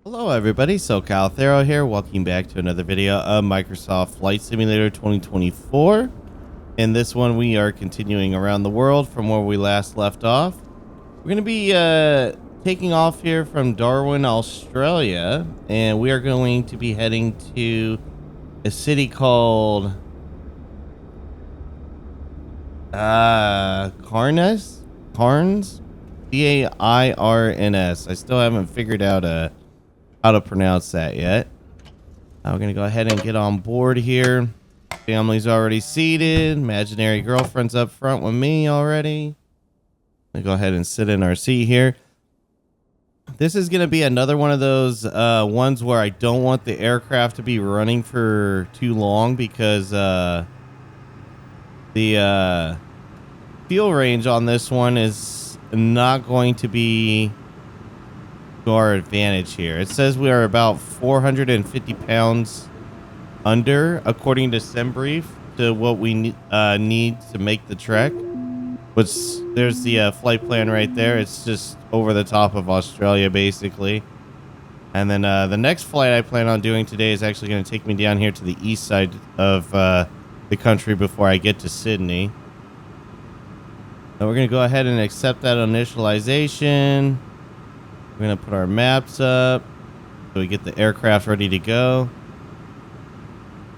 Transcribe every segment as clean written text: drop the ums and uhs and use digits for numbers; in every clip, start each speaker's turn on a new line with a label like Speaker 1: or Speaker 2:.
Speaker 1: Hello everybody, socalthero here. Welcome back to another video of Microsoft Flight Simulator 2024. In this one, we are continuing around the world from where we last left off. We're going to be taking off here from Darwin, Australia, and we are going to be heading to a city called Cairns, Cairns. I still haven't figured out how to pronounce that yet. We're gonna go ahead and get on board here. Family's already seated. Imaginary girlfriend's up front with me already. I'm gonna go ahead and sit in our seat here. This is gonna be another one of those ones where I don't want the aircraft to be running for too long because the fuel range on this one is not going to be to our advantage here. It says we are about 450 pounds under, according to SimBrief, to what we need to make the trek. Which there's the flight plan right there. It's just over the top of Australia, basically. And then the next flight I plan on doing today is actually going to take me down here to the east side of the country before I get to Sydney. So we're going to go ahead and accept that initialization. We're going to put our maps up so we get the aircraft ready to go.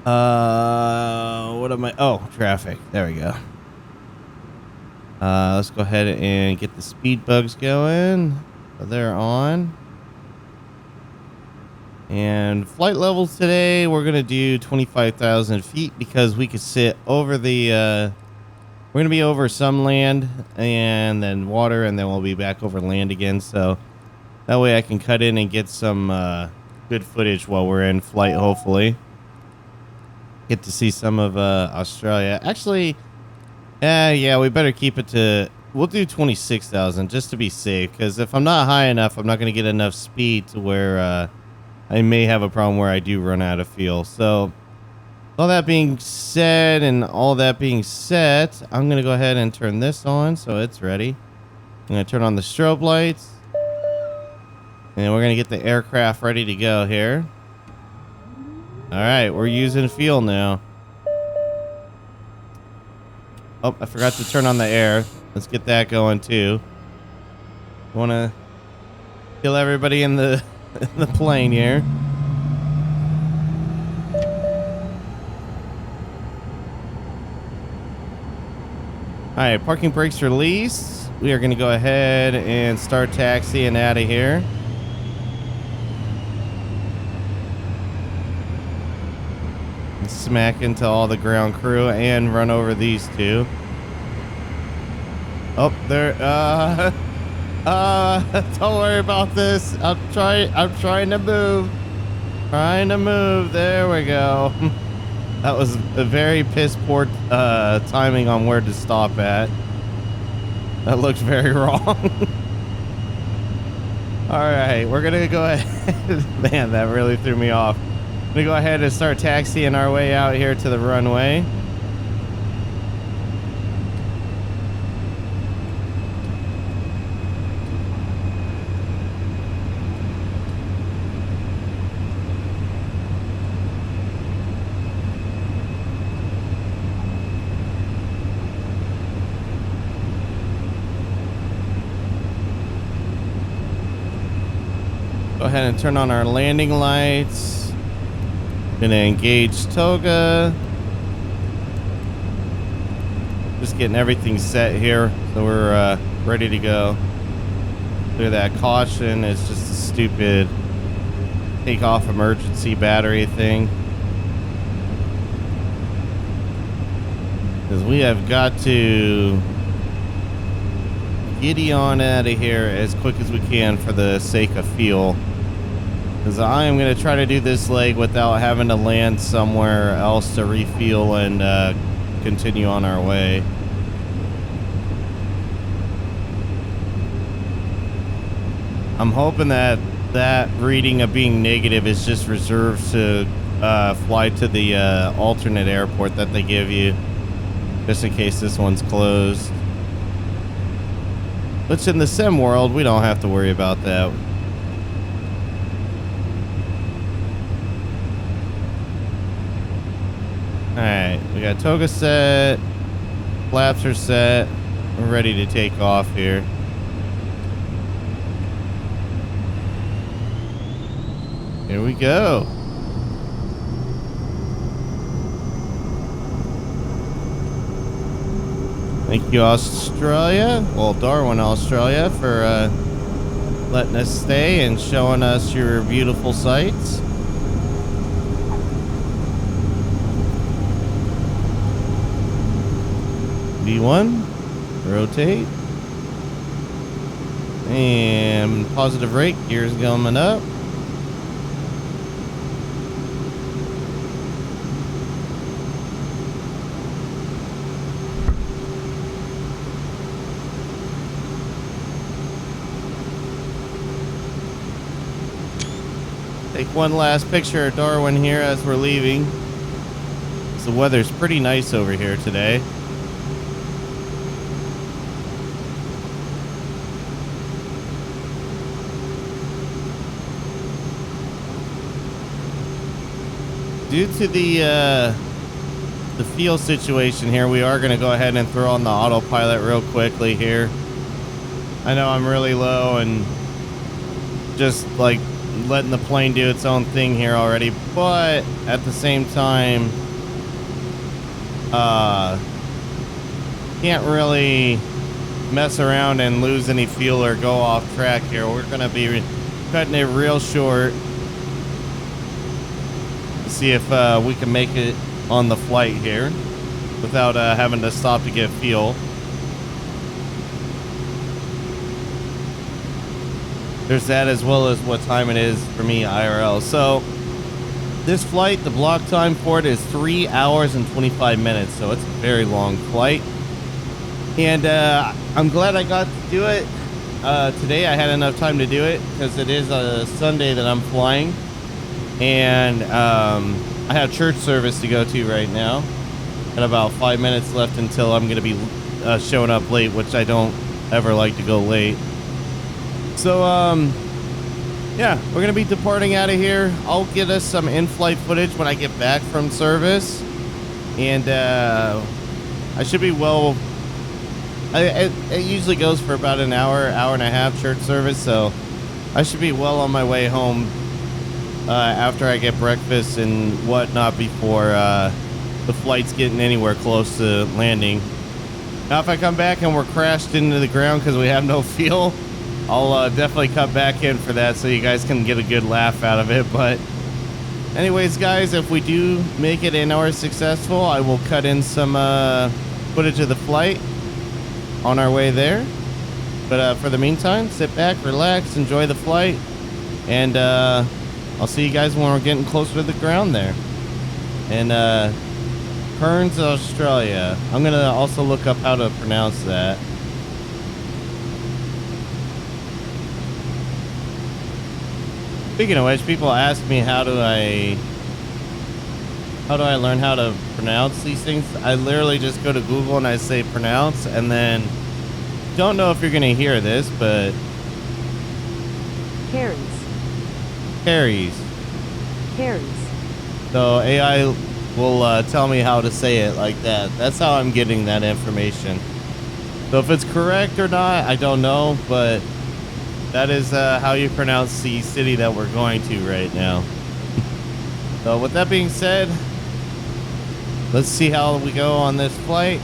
Speaker 1: What am I? Oh, traffic. There we go. Let's go ahead and get the speed bugs going. So they're on. And flight levels today, we're going to do 25,000 feet because we could sit over the... we're going to be over some land and then water, and then we'll be back over land again. So that way I can cut in and get some good footage while we're in flight, hopefully. Get to see some of Australia. Actually, yeah, we better keep it to... We'll do 26,000 just to be safe, because if I'm not high enough, I'm not going to get enough speed to where I may have a problem where I do run out of fuel. So, all that being said and all that being set, I'm going to go ahead and turn this on so it's ready. I'm going to turn on the strobe lights. And we're going to get the aircraft ready to go here. All right, we're using fuel now. Oh, I forgot to turn on the air. Let's get that going too. Want to kill everybody in the plane here. All right, parking brakes released. We are going to go ahead and start taxiing out of here. Smack into all the ground crew and run over these two. Oh, there. Don't worry about this. I'm trying to move. There we go. That was a very piss poor timing on where to stop at. That looks very wrong. All right, we're gonna go ahead. Man, that really threw me off. We're gonna go ahead and start taxiing our way out here to the runway. Go ahead and turn on our landing lights. Gonna engage toga. Just getting everything set here so we're ready to go. Clear that caution. It's just a stupid takeoff emergency battery thing. Because we have got to giddy on out of here as quick as we can for the sake of fuel. Because I am going to try to do this leg without having to land somewhere else to refuel and continue on our way. I'm hoping that that reading of being negative is just reserved to fly to the alternate airport that they give you, just in case this one's closed. Which in the sim world, we don't have to worry about that. got toga set, flaps are set. We're ready to take off here. Here we go. Thank you, Australia. Well, Darwin, Australia, for letting us stay and showing us your beautiful sights. V1, rotate. And positive rate, gears coming up. Take one last picture of Darwin here as we're leaving. The weather's pretty nice over here today. Due to the fuel situation here, we are going to go ahead and throw on the autopilot real quickly here. I know I'm really low and just like letting the plane do its own thing here already, but at the same time, can't really mess around and lose any fuel or go off track here. We're gonna be cutting it real short to see if we can make it on the flight here without having to stop to get fuel. There's that, as well as what time it is for me IRL. So this flight, the block time for it is 3 hours and 25 minutes. So it's a very long flight. And I'm glad I got to do it. Today I had enough time to do it because it is a Sunday that I'm flying. And I have church service to go to right now. Got about 5 minutes left until I'm going to be showing up late, which I don't ever like to go late. So, yeah, we're going to be departing out of here. I'll get us some in-flight footage when I get back from service. And I should be well... It usually goes for about an hour, hour and a half church service. So I should be well on my way home after I get breakfast and whatnot before the flight's getting anywhere close to landing. Now, if I come back and we're crashed into the ground because we have no fuel, I'll definitely cut back in for that so you guys can get a good laugh out of it. But anyways, guys, if we do make it and are successful, I will cut in some footage of the flight on our way there. But for the meantime, sit back, relax, enjoy the flight, and I'll see you guys when we're getting closer to the ground there. And Cairns, Australia. I'm going to also look up how to pronounce that. Speaking of which, people ask me how do I learn how to pronounce these things. I literally just go to Google and I say pronounce, and then don't know if you're gonna hear this, but Cairns. So AI will tell me how to say it like that. That's how I'm getting that information. So if it's correct or not, I don't know, but that is how you pronounce the city that we're going to right now. So with that being said, let's see how we go on this flight.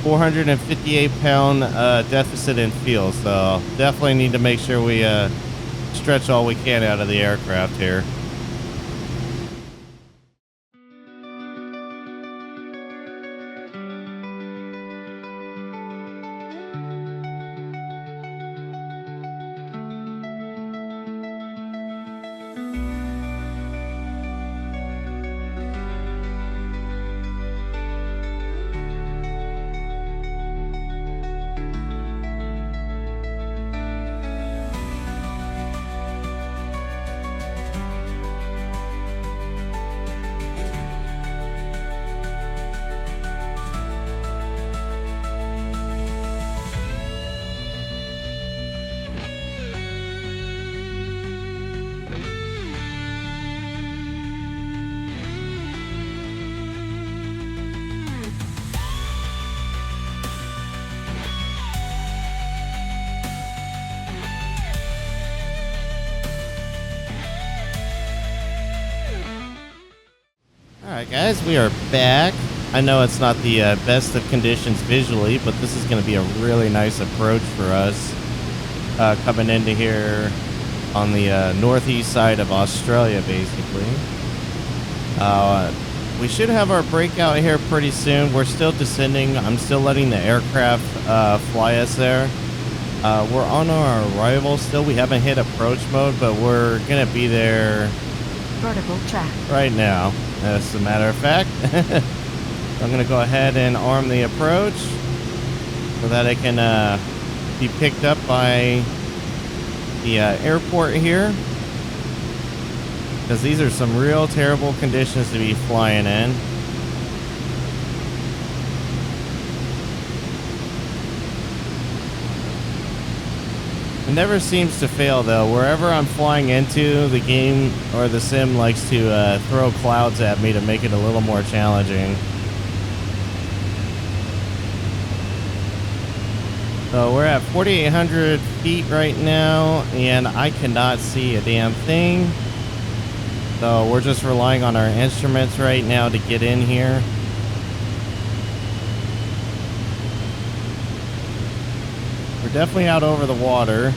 Speaker 1: 458-pound deficit in fuel, so definitely need to make sure we stretch all we can out of the aircraft here. Alright guys, we are back. I know it's not the best of conditions visually, but this is going to be a really nice approach for us coming into here on the northeast side of Australia, basically. We should have our breakout here pretty soon. We're still descending. I'm still letting the aircraft fly us there. We're on our arrival still. We haven't hit approach mode, but we're going to be there
Speaker 2: vertical track
Speaker 1: right now, as a matter of fact. I'm going to go ahead and arm the approach so that it can be picked up by the airport here. Because these are some real terrible conditions to be flying in. It never seems to fail though. Wherever I'm flying into, the game or the sim likes to throw clouds at me to make it a little more challenging. So we're at 4,800 feet right now, and I cannot see a damn thing. So we're just relying on our instruments right now to get in here. We're definitely out over the water.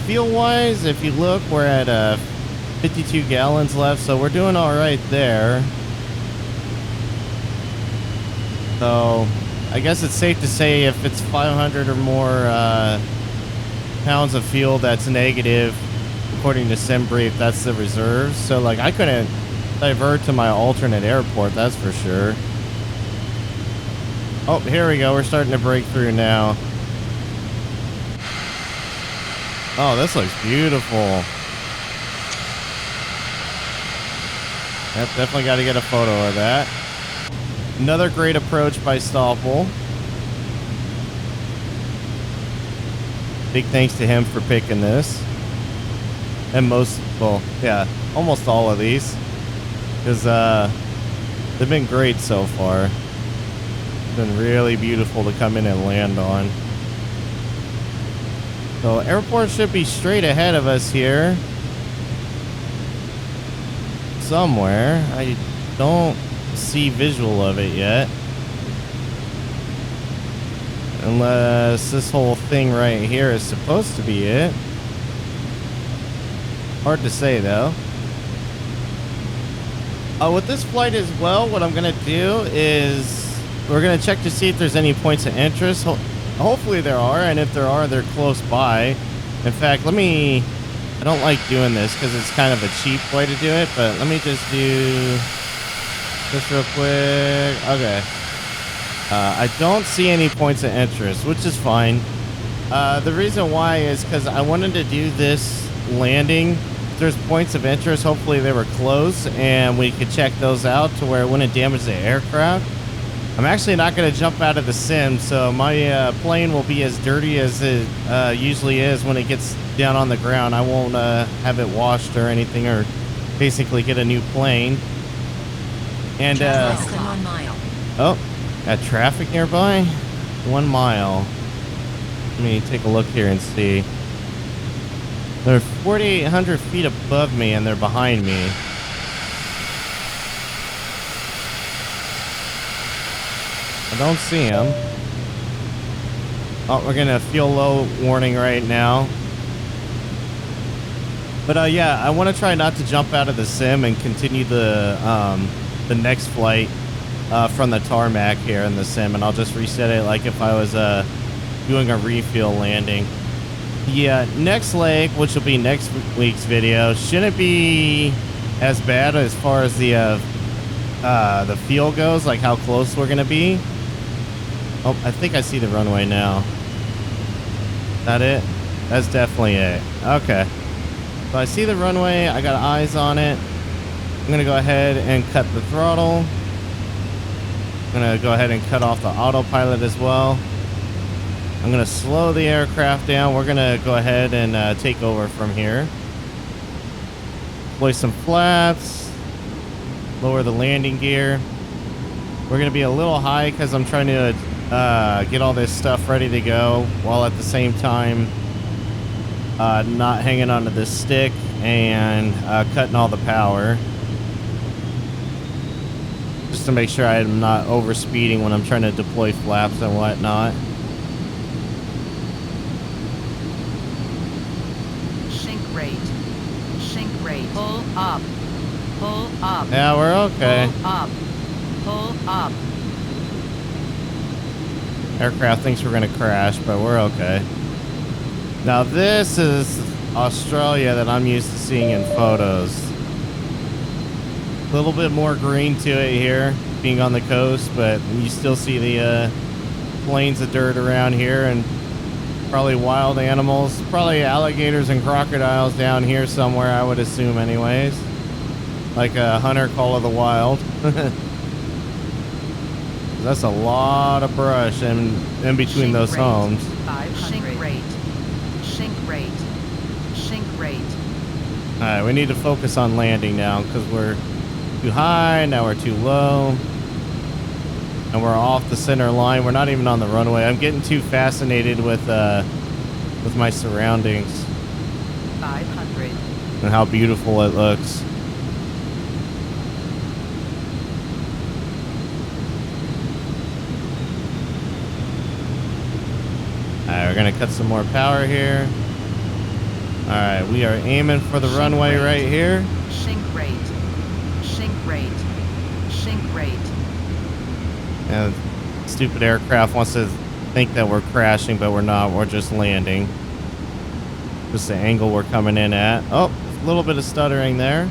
Speaker 1: Fuel-wise, if you look, we're at 52 gallons left, so we're doing all right there. So I guess it's safe to say if it's 500 or more pounds of fuel that's negative, according to SimBrief, that's the reserves. So like I couldn't divert to my alternate airport, that's for sure. Oh, here we go. We're starting to break through now. Oh, this looks beautiful. Yep, definitely got to get a photo of that. Another great approach by Stoffel. Big thanks to him for picking this. And most, well, yeah, almost all of these. Because they've been great so far. It's been really beautiful to come in and land on. So airport should be straight ahead of us here. Somewhere. I don't see visual of it yet. Unless this whole thing right here is supposed to be it. Hard to say though. With this flight as well, what I'm going to do is we're going to check to see if there's any points of interest. Hopefully there are, and if there are, they're close by. In fact, I don't like doing this because it's kind of a cheap way to do it, but let me just do this real quick. Okay. I don't see any points of interest, which is fine. The reason why is because I wanted to do this landing. If there's points of interest, hopefully they were close, and we could check those out to where it wouldn't damage the aircraft. I'm actually not going to jump out of the sim, so my plane will be as dirty as it usually is when it gets down on the ground. I won't have it washed or anything, or basically get a new plane. And
Speaker 2: less than 1 mile.
Speaker 1: Oh, got traffic nearby. 1 mile. Let me take a look here and see. They're 4,800 feet above me, and they're behind me. I don't see him. Oh, we're gonna fuel low warning right now. But yeah, I want to try not to jump out of the sim and continue the next flight from the tarmac here in the sim, and I'll just reset it like if I was doing a refuel landing. Yeah, next leg, which will be next week's video, shouldn't be as bad as far as the fuel goes, like how close we're gonna be. Oh, I think I see the runway now. Is that it? That's definitely it. Okay. So I see the runway. I got eyes on it. I'm going to go ahead and cut the throttle. I'm going to go ahead and cut off the autopilot as well. I'm going to slow the aircraft down. We're going to go ahead and take over from here. Deploy some flaps. Lower the landing gear. We're going to be a little high because I'm trying to get all this stuff ready to go while at the same time not hanging onto this stick and cutting all the power. just to make sure I'm not over speeding when I'm trying to deploy flaps and whatnot.
Speaker 3: Sink rate. Sink rate. Pull up. Pull up.
Speaker 1: Yeah, we're okay.
Speaker 3: Pull up. Pull up.
Speaker 1: Aircraft thinks we're gonna crash, but we're okay. Now this is Australia that I'm used to seeing in photos. A little bit more green to it here, being on the coast, but you still see the plains of dirt around here, and probably wild animals, probably alligators and crocodiles down here somewhere, I would assume anyways. Like a hunter call of the wild. That's a lot of brush in between
Speaker 3: Sink
Speaker 1: those
Speaker 3: rate.
Speaker 1: homes.
Speaker 3: 500. Sink rate. Sink rate. Sink rate.
Speaker 1: Alright, we need to focus on landing now because we're too high, now we're too low. And we're off the center line. We're not even on the runway. I'm getting too fascinated with my surroundings
Speaker 3: 500.
Speaker 1: and how beautiful it looks. Alright, we're gonna cut some more power here. Alright, we are aiming for the
Speaker 3: Sink
Speaker 1: runway
Speaker 3: rate.
Speaker 1: right here.
Speaker 3: Sink rate. Sink rate. Sink rate.
Speaker 1: And stupid aircraft wants to think that we're crashing, but we're not. We're just landing. Just the angle we're coming in at. Oh, a little bit of stuttering there.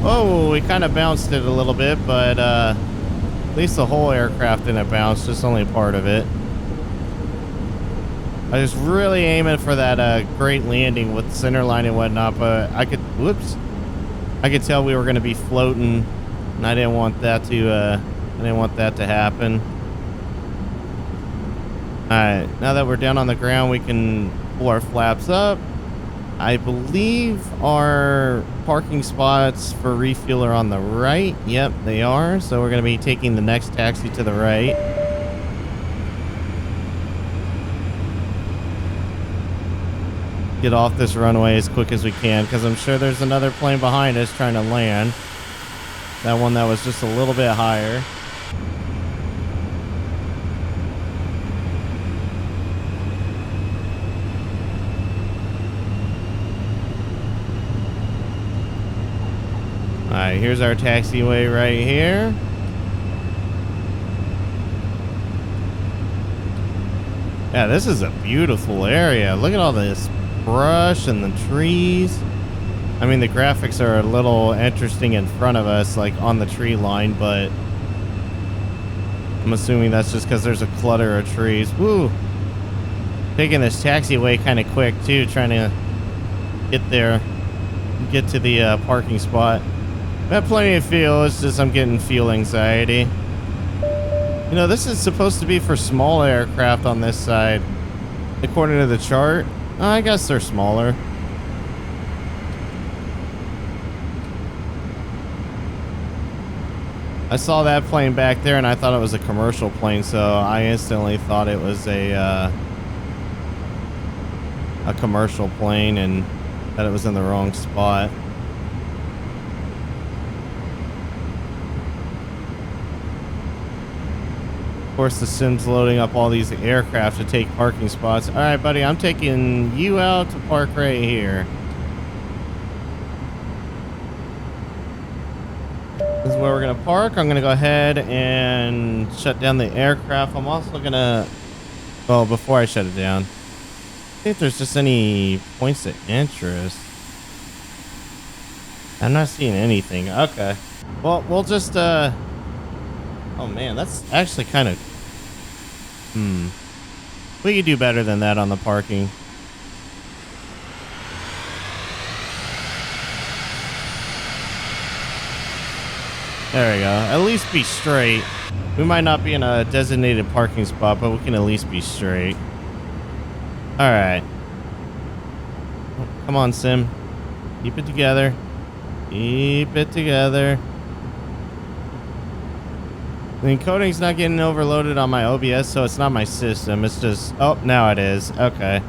Speaker 1: Oh, we kind of bounced it a little bit, but at least the whole aircraft didn't bounce, just only part of it. I was really aiming for that great landing with center line and whatnot, but I could tell we were going to be floating, and I didn't want that to happen. All right, now that we're down on the ground, we can pull our flaps up. I believe our parking spots for refuel are on the right. Yep, they are. So we're going to be taking the next taxi to the right. Get off this runway as quick as we can, because I'm sure there's another plane behind us trying to land. That one that was just a little bit higher. Alright, here's our taxiway right here. Yeah, this is a beautiful area. Look at all this brush and the trees. I mean, the graphics are a little interesting in front of us, like on the tree line, but I'm assuming that's just because there's a clutter of trees. Woo! Taking this taxiway kind of quick, too, trying to get there, get to the parking spot. I have plenty of fuel, it's just I'm getting fuel anxiety. You know, this is supposed to be for small aircraft on this side. According to the chart, I guess they're smaller. I saw that plane back there and I thought it was a commercial plane, so I instantly thought it was a commercial plane and that it was in the wrong spot. Of course, the sim's loading up all these aircraft to take parking spots. All right, buddy, I'm taking you out to park right here. This is where we're going to park. I'm going to go ahead and shut down the aircraft. I'm also going to... Well, before I shut it down, see if there's just any points of interest. I'm not seeing anything. Okay. Well, we'll just... Oh man, that's actually kind of... We could do better than that on the parking. There we go. At least be straight. We might not be in a designated parking spot, but we can at least be straight. Alright. Come on, Sim. Keep it together. Keep it together. The encoding's not getting overloaded on my OBS, so it's not my system. It's just... Oh, now it is. Okay.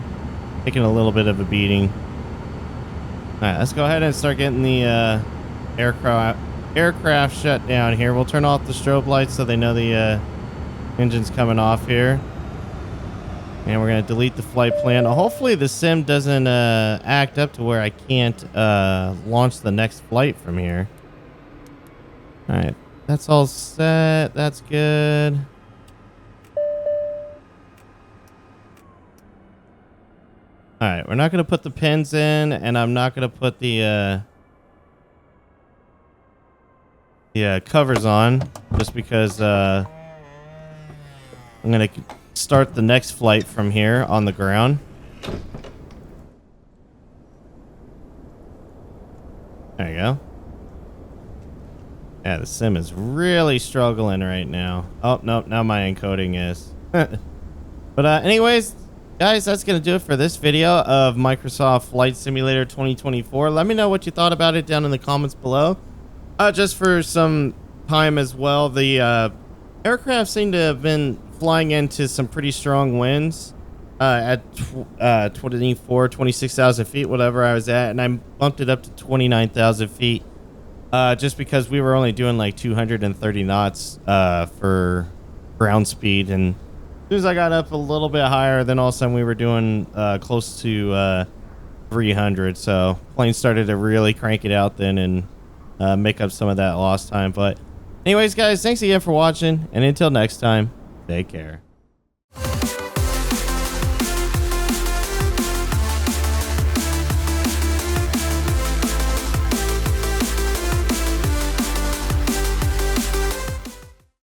Speaker 1: taking a little bit of a beating. All right, let's go ahead and start getting the aircraft shut down here. We'll turn off the strobe lights so they know the engine's coming off here. And we're going to delete the flight plan. Hopefully the sim doesn't act up to where I can't launch the next flight from here. All right, that's all set. That's good. All right, we're not going to put the pins in, and I'm not going to put the covers on just because I'm going to start the next flight from here on the ground. There you go. Yeah, the sim is really struggling right now. Oh, nope, now my encoding is. But anyways, guys, that's going to do it for this video of Microsoft Flight Simulator 2024. Let me know what you thought about it down in the comments below. Just for some time as well, the aircraft seem to have been flying into some pretty strong winds at 26,000 feet, whatever I was at, and I bumped it up to 29,000 feet just because we were only doing like 230 knots for ground speed. And as soon as I got up a little bit higher, then all of a sudden we were doing close to 300. So plane started to really crank it out then and make up some of that lost time. But anyways, guys, thanks again for watching, and until next time, take care.